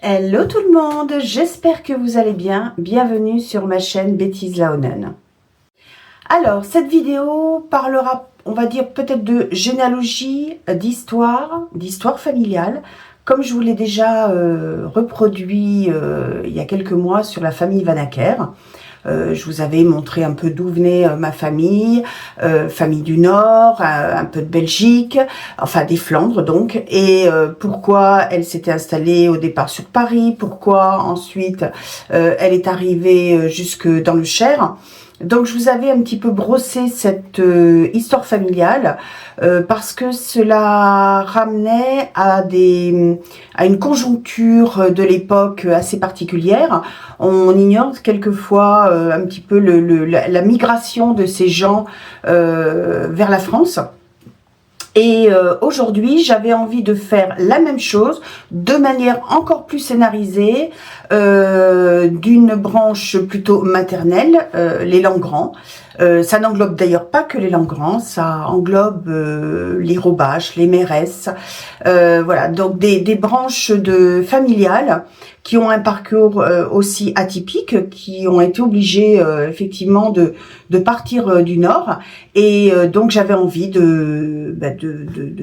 Hello tout le monde, j'espère que vous allez bien. Bienvenue sur ma chaîne Bêtise Laonen. Alors, cette vidéo parlera, on va dire, peut-être de généalogie, d'histoire familiale, comme je vous l'ai déjà reproduit il y a quelques mois sur la famille Vanacker. Je vous avais montré un peu d'où venait ma famille, famille du Nord, un peu de Belgique, enfin des Flandres donc, et pourquoi elle s'était installée au départ sur Paris, pourquoi ensuite elle est arrivée jusque dans le Cher. Donc je vous avais un petit peu brossé cette histoire familiale parce que cela ramenait à une conjoncture de l'époque assez particulière. On ignore quelquefois un petit peu la migration de ces gens vers la France. Et aujourd'hui, j'avais envie de faire la même chose, de manière encore plus scénarisée, d'une branche plutôt maternelle, les Langrand. Ça n'englobe d'ailleurs pas que les Langrand, ça englobe les Robache, les Mérès, voilà, donc des branches familiales qui ont un parcours aussi atypique, qui ont été obligés effectivement de partir du Nord. Et donc j'avais envie de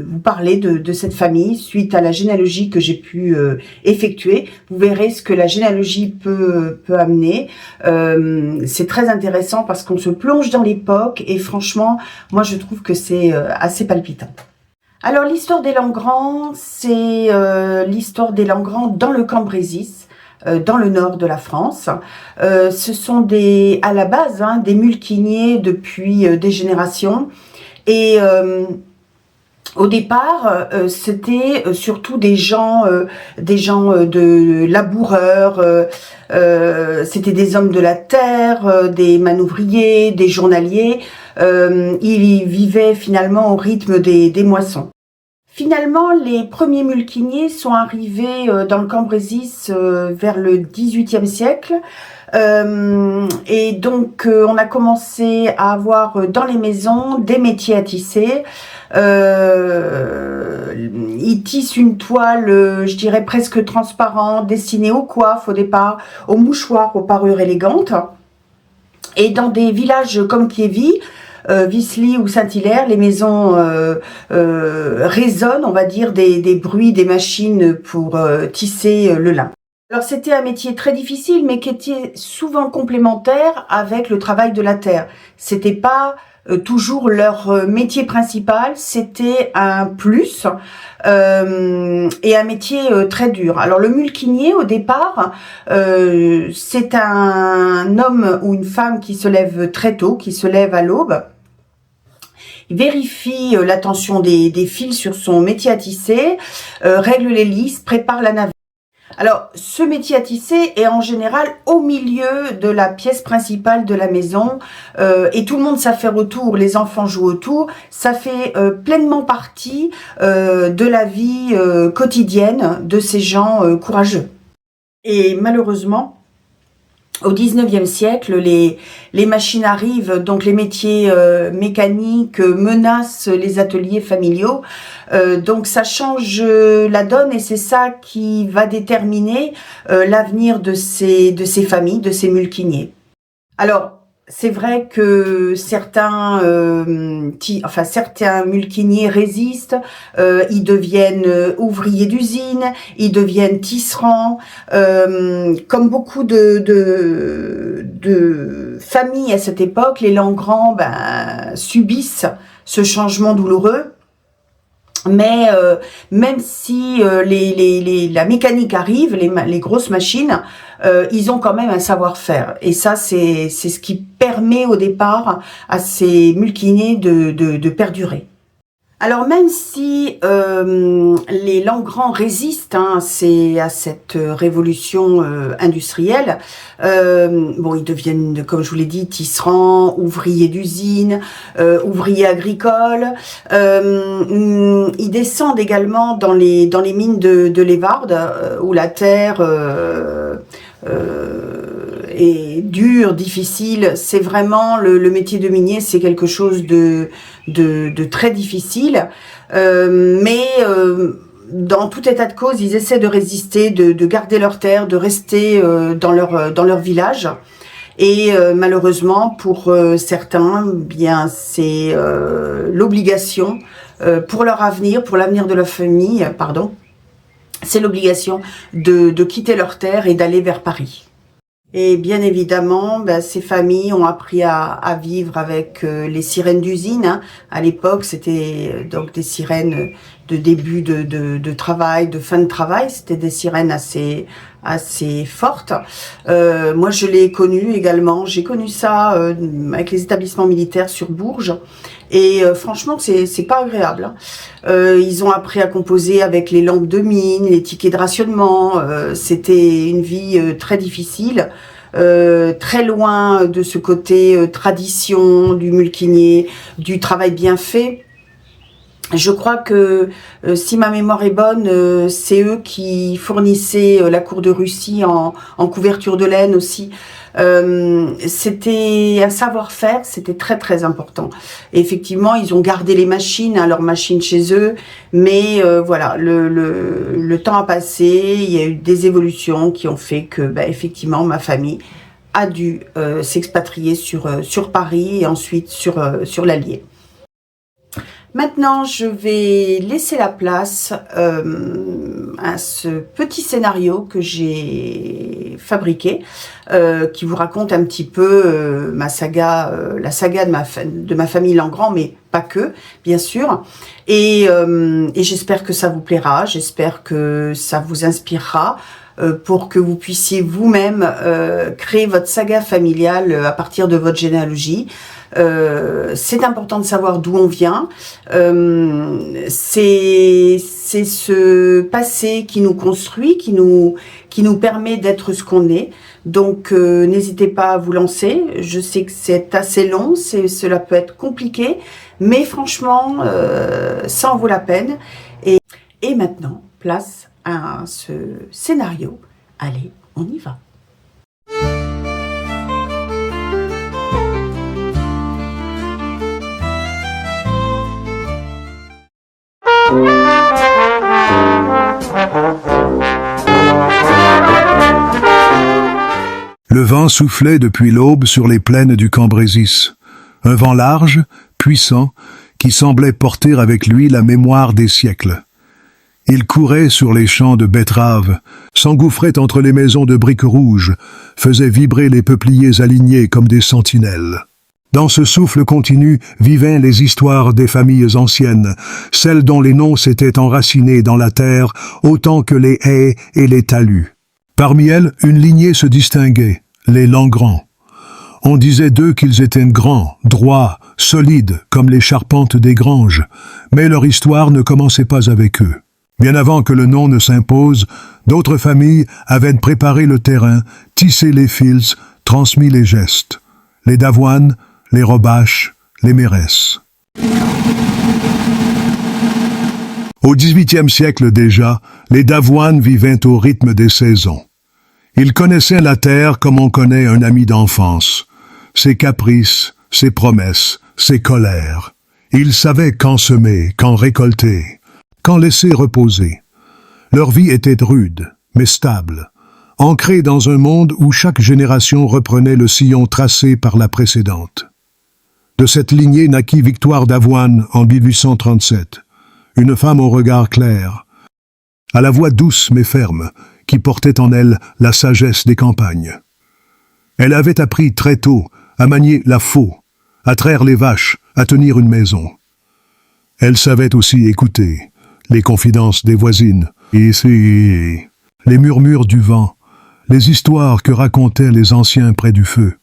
vous parler de cette famille suite à la généalogie que j'ai pu effectuer. Vous verrez ce que la généalogie peut amener. C'est très intéressant parce qu'on se plonge dans l'époque et franchement, moi je trouve que c'est assez palpitant. Alors l'histoire des Langrand, c'est l'histoire des Langrand dans le Cambrésis, dans le nord de la France. Ce sont à la base des mulquiniers depuis des générations. Et au départ, c'était surtout des gens de laboureurs, c'était des hommes de la terre, des manouvriers, des journaliers. Ils vivaient finalement au rythme des moissons. Finalement, les premiers mulquiniers sont arrivés dans le Cambrésis vers le XVIIIe siècle. Et donc, on a commencé à avoir dans les maisons des métiers à tisser. Ils tissent une toile, je dirais presque transparente, destinée aux coiffes au départ, aux mouchoirs, aux parures élégantes. Et dans des villages comme Kiévy, Wisly ou Saint-Hilaire, les maisons résonnent, on va dire, des bruits des machines pour tisser le lin. Alors c'était un métier très difficile, mais qui était souvent complémentaire avec le travail de la terre. C'était pas toujours leur métier principal, c'était un plus et un métier très dur. Alors le mulquinier au départ, c'est un homme ou une femme qui se lève très tôt, qui se lève à l'aube. Il vérifie la tension des fils sur son métier à tisser, règle les lisses, prépare la navette. Alors, ce métier à tisser est en général au milieu de la pièce principale de la maison et tout le monde s'affaire autour, les enfants jouent autour, ça fait pleinement partie de la vie quotidienne de ces gens courageux. Et malheureusement, au 19e siècle, les machines arrivent, donc les métiers mécaniques menacent les ateliers familiaux. Donc ça change la donne et c'est ça qui va déterminer l'avenir de ces familles, de ces mulquiniers. Alors, c'est vrai que certains mulquiniers résistent, ils deviennent ouvriers d'usine, ils deviennent tisserands, comme beaucoup de familles à cette époque, les Langrand subissent ce changement douloureux. Mais même si la mécanique arrive, les grosses machines, ils ont quand même un savoir-faire. Et ça, c'est ce qui permet au départ à ces mulquiniers de perdurer. Alors même si les Langrand résistent à cette révolution industrielle, bon, ils deviennent, comme je vous l'ai dit, tisserands, ouvriers d'usine, ouvriers agricoles. Ils descendent également dans les mines de Lévarde, où la terre est dure, difficile. C'est vraiment le métier de minier, c'est quelque chose de très difficile. Mais dans tout état de cause, ils essaient de résister, de garder leur terre, de rester dans leur village. Et malheureusement, pour certains, bien c'est l'obligation pour leur avenir, pour l'avenir de leur famille, pardon, c'est l'obligation de quitter leur terre et d'aller vers Paris. Et bien évidemment, ben, ces familles ont appris à vivre avec les sirènes d'usine. Hein. À l'époque, c'était donc des sirènes de début de travail, de fin de travail. C'était des sirènes assez fortes. Moi, je l'ai connu également. J'ai connu ça avec les établissements militaires sur Bourges. Et franchement, c'est pas agréable. Hein. Ils ont appris à composer avec les lampes de mine, les tickets de rationnement. C'était une vie très difficile. Très loin de ce côté tradition, du mulquinier, du travail bien fait. Je crois que, si ma mémoire est bonne, c'est eux qui fournissaient la cour de Russie en couverture de laine aussi. C'était un savoir-faire, c'était très très important. Et effectivement, ils ont gardé les machines, hein, leurs machines chez eux, mais voilà, le temps a passé, il y a eu des évolutions qui ont fait que, bah, effectivement, ma famille a dû s'expatrier sur Paris et ensuite sur l'Allier. Maintenant, je vais laisser la place à ce petit scénario que j'ai fabriqué, qui vous raconte un petit peu ma saga, la saga de ma famille Langrand, mais pas que, bien sûr. Et j'espère que ça vous plaira, j'espère que ça vous inspirera pour que vous puissiez vous-même créer votre saga familiale à partir de votre généalogie. C'est important de savoir d'où on vient. C'est ce passé qui nous construit, qui nous permet d'être ce qu'on est. Donc n'hésitez pas à vous lancer. Je sais que c'est assez long, cela peut être compliqué, mais franchement, ça en vaut la peine. Et maintenant, place à ce scénario. Allez, on y va. Le vent soufflait depuis l'aube sur les plaines du Cambrésis. Un vent large, puissant, qui semblait porter avec lui la mémoire des siècles. Il courait sur les champs de betteraves, s'engouffrait entre les maisons de briques rouges, faisait vibrer les peupliers alignés comme des sentinelles. Dans ce souffle continu vivaient les histoires des familles anciennes, celles dont les noms s'étaient enracinés dans la terre autant que les haies et les talus. Parmi elles, une lignée se distinguait, les Langrand. On disait d'eux qu'ils étaient grands, droits, solides, comme les charpentes des granges, mais leur histoire ne commençait pas avec eux. Bien avant que le nom ne s'impose, d'autres familles avaient préparé le terrain, tissé les fils, transmis les gestes. Les Davoine, les Robache, les Mérès. Au XVIIIe siècle déjà, les Davoine vivaient au rythme des saisons. Ils connaissaient la terre comme on connaît un ami d'enfance, ses caprices, ses promesses, ses colères. Ils savaient quand semer, quand récolter, quand laisser reposer. Leur vie était rude, mais stable, ancrée dans un monde où chaque génération reprenait le sillon tracé par la précédente. De cette lignée naquit Victoire Davoine en 1837, une femme au regard clair, à la voix douce mais ferme, qui portait en elle la sagesse des campagnes. Elle avait appris très tôt à manier la faux, à traire les vaches, à tenir une maison. Elle savait aussi écouter les confidences des voisines, et les murmures du vent, les histoires que racontaient les anciens près du feu.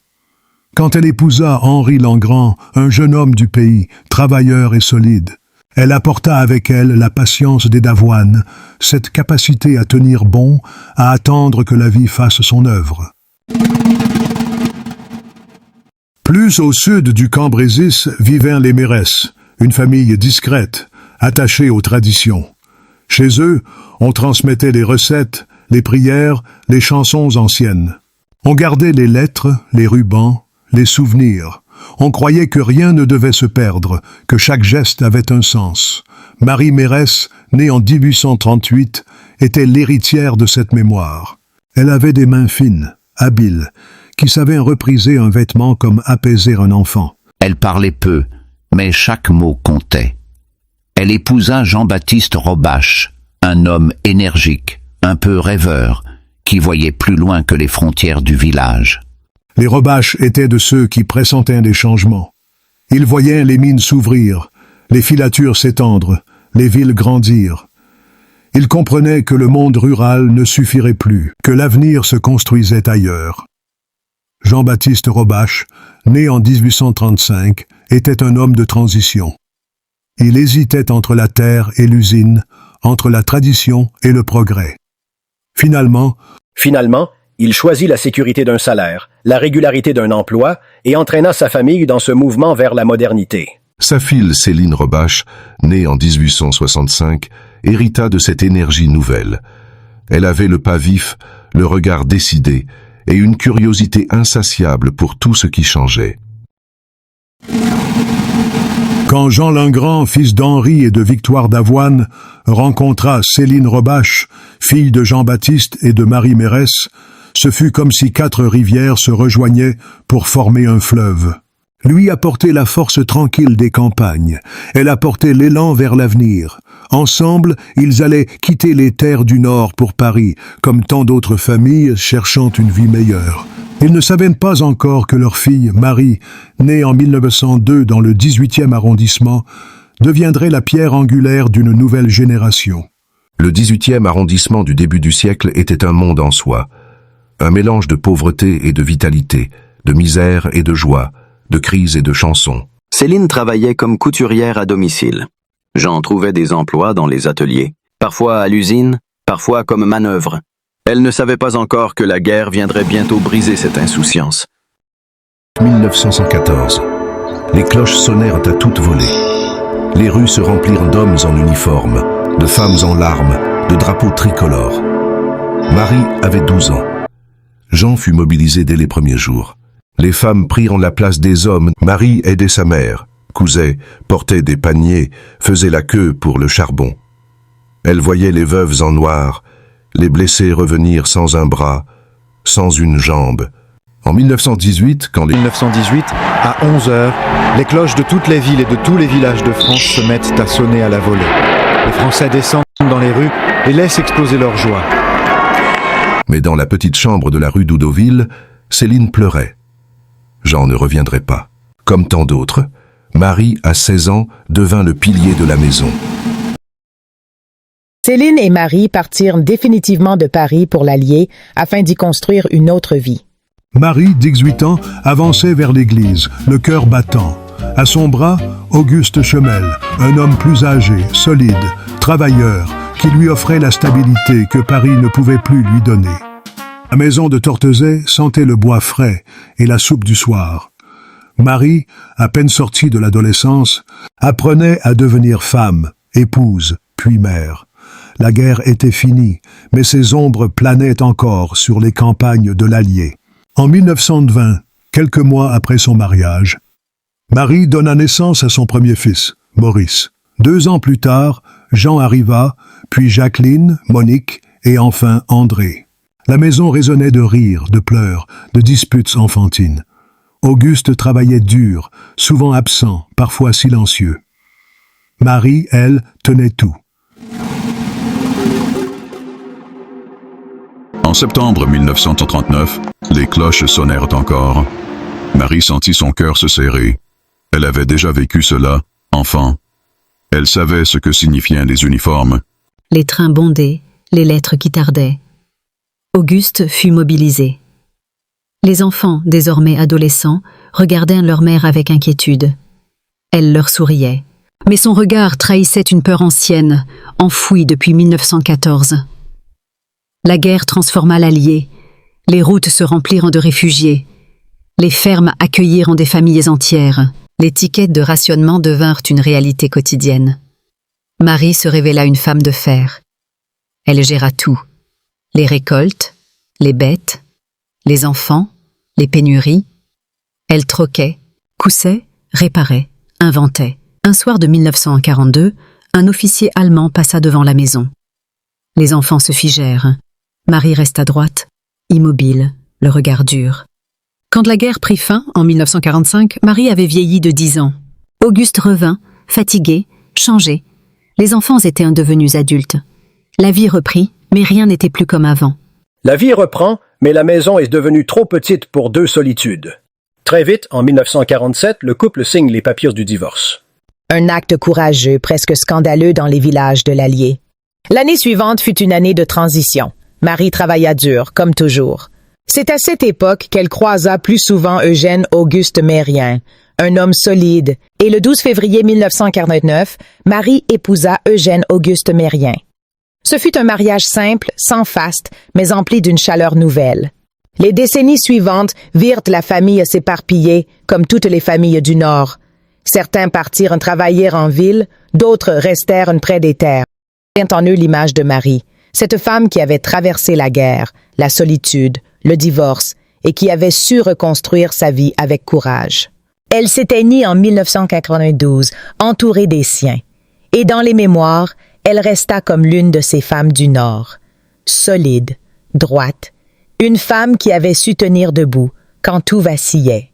Quand elle épousa Henri Langrand, un jeune homme du pays, travailleur et solide, elle apporta avec elle la patience des Davoine, cette capacité à tenir bon, à attendre que la vie fasse son œuvre. Plus au sud du Cambrésis vivaient les Mérès, une famille discrète, attachée aux traditions. Chez eux, on transmettait les recettes, les prières, les chansons anciennes. On gardait les lettres, les rubans, les souvenirs. On croyait que rien ne devait se perdre, que chaque geste avait un sens. Marie Mérès née en 1838, était l'héritière de cette mémoire. Elle avait des mains fines, habiles, qui savaient repriser un vêtement comme apaiser un enfant. Elle parlait peu, mais chaque mot comptait. Elle épousa Jean-Baptiste Robache, un homme énergique, un peu rêveur, qui voyait plus loin que les frontières du village. Les Robache étaient de ceux qui pressentaient des changements. Ils voyaient les mines s'ouvrir, les filatures s'étendre, les villes grandir. Ils comprenaient que le monde rural ne suffirait plus, que l'avenir se construisait ailleurs. Jean-Baptiste Robache, né en 1835, était un homme de transition. Il hésitait entre la terre et l'usine, entre la tradition et le progrès. Finalement, il choisit la sécurité d'un salaire, la régularité d'un emploi et entraîna sa famille dans ce mouvement vers la modernité. Sa fille Céline Robache, née en 1865, hérita de cette énergie nouvelle. Elle avait le pas vif, le regard décidé et une curiosité insatiable pour tout ce qui changeait. Quand Jean Lingrand, fils d'Henri et de Victoire d'Avoine, rencontra Céline Robache, fille de Jean-Baptiste et de Marie Mérès, ce fut comme si 4 rivières se rejoignaient pour former un fleuve. Lui apportait la force tranquille des campagnes, elle apportait l'élan vers l'avenir. Ensemble, ils allaient quitter les terres du Nord pour Paris, comme tant d'autres familles cherchant une vie meilleure. Ils ne savaient pas encore que leur fille, Marie, née en 1902 dans le 18e arrondissement, deviendrait la pierre angulaire d'une nouvelle génération. Le 18e arrondissement du début du siècle était un monde en soi. Un mélange de pauvreté et de vitalité, de misère et de joie, de crise et de chansons. Céline travaillait comme couturière à domicile. Jean trouvait des emplois dans les ateliers, parfois à l'usine, parfois comme manœuvre. Elle ne savait pas encore que la guerre viendrait bientôt briser cette insouciance. 1914. Les cloches sonnèrent à toute volée. Les rues se remplirent d'hommes en uniforme, de femmes en larmes, de drapeaux tricolores. Marie avait 12 ans. Jean fut mobilisé dès les premiers jours. Les femmes prirent la place des hommes. Marie aidait sa mère, cousait, portait des paniers, faisait la queue pour le charbon. Elle voyait les veuves en noir, les blessés revenir sans un bras, sans une jambe. En 1918, à 11h, les cloches de toutes les villes et de tous les villages de France se mettent à sonner à la volée. Les Français descendent dans les rues et laissent exploser leur joie. Mais dans la petite chambre de la rue d'Oudoville, Céline pleurait. Jean ne reviendrait pas. Comme tant d'autres, Marie, à 16 ans, devint le pilier de la maison. Céline et Marie partirent définitivement de Paris pour l'Allier afin d'y construire une autre vie. Marie, 18 ans, avançait vers l'église, le cœur battant. À son bras, Auguste Chemel, un homme plus âgé, solide, travailleur, qui lui offrait la stabilité que Paris ne pouvait plus lui donner. La maison de Tortezet sentait le bois frais et la soupe du soir. Marie, à peine sortie de l'adolescence, apprenait à devenir femme, épouse, puis mère. La guerre était finie, mais ses ombres planaient encore sur les campagnes de l'Allier. En 1920, quelques mois après son mariage, Marie donna naissance à son premier fils, Maurice. 2 ans plus tard, Jean arriva, puis Jacqueline, Monique et enfin André. La maison résonnait de rires, de pleurs, de disputes enfantines. Auguste travaillait dur, souvent absent, parfois silencieux. Marie, elle, tenait tout. En septembre 1939, les cloches sonnèrent encore. Marie sentit son cœur se serrer. Elle avait déjà vécu cela, enfant. Elle savait ce que signifiaient les uniformes. Les trains bondés, les lettres qui tardaient. Auguste fut mobilisé. Les enfants, désormais adolescents, regardaient leur mère avec inquiétude. Elle leur souriait. Mais son regard trahissait une peur ancienne, enfouie depuis 1914. La guerre transforma l'Allier. Les routes se remplirent de réfugiés. Les fermes accueillirent des familles entières. Les tickets de rationnement devinrent une réalité quotidienne. Marie se révéla une femme de fer. Elle géra tout. Les récoltes, les bêtes, les enfants, les pénuries. Elle troquait, coussait, réparait, inventait. Un soir de 1942, un officier allemand passa devant la maison. Les enfants se figèrent. Marie resta droite, immobile, le regard dur. Quand la guerre prit fin, en 1945, Marie avait vieilli de 10 ans. Auguste revint, fatigué, changé. Les enfants étaient devenus adultes. La vie reprit, mais rien n'était plus comme avant. La vie reprend, mais la maison est devenue trop petite pour 2 solitudes. Très vite, en 1947, le couple signe les papiers du divorce. Un acte courageux, presque scandaleux dans les villages de l'Allier. L'année suivante fut une année de transition. Marie travailla dur, comme toujours. C'est à cette époque qu'elle croisa plus souvent Eugène Auguste Mérien, un homme solide, et le 12 février 1949, Marie épousa Eugène Auguste Mérien. Ce fut un mariage simple, sans faste, mais empli d'une chaleur nouvelle. Les décennies suivantes virent la famille s'éparpiller, comme toutes les familles du Nord. Certains partirent travailler en ville, d'autres restèrent près des terres. En eux l'image de Marie, cette femme qui avait traversé la guerre, la solitude, le divorce, et qui avait su reconstruire sa vie avec courage. Elle s'éteignit en 1992, entourée des siens. Et dans les mémoires, elle resta comme l'une de ces femmes du Nord. Solide, droite, une femme qui avait su tenir debout quand tout vacillait.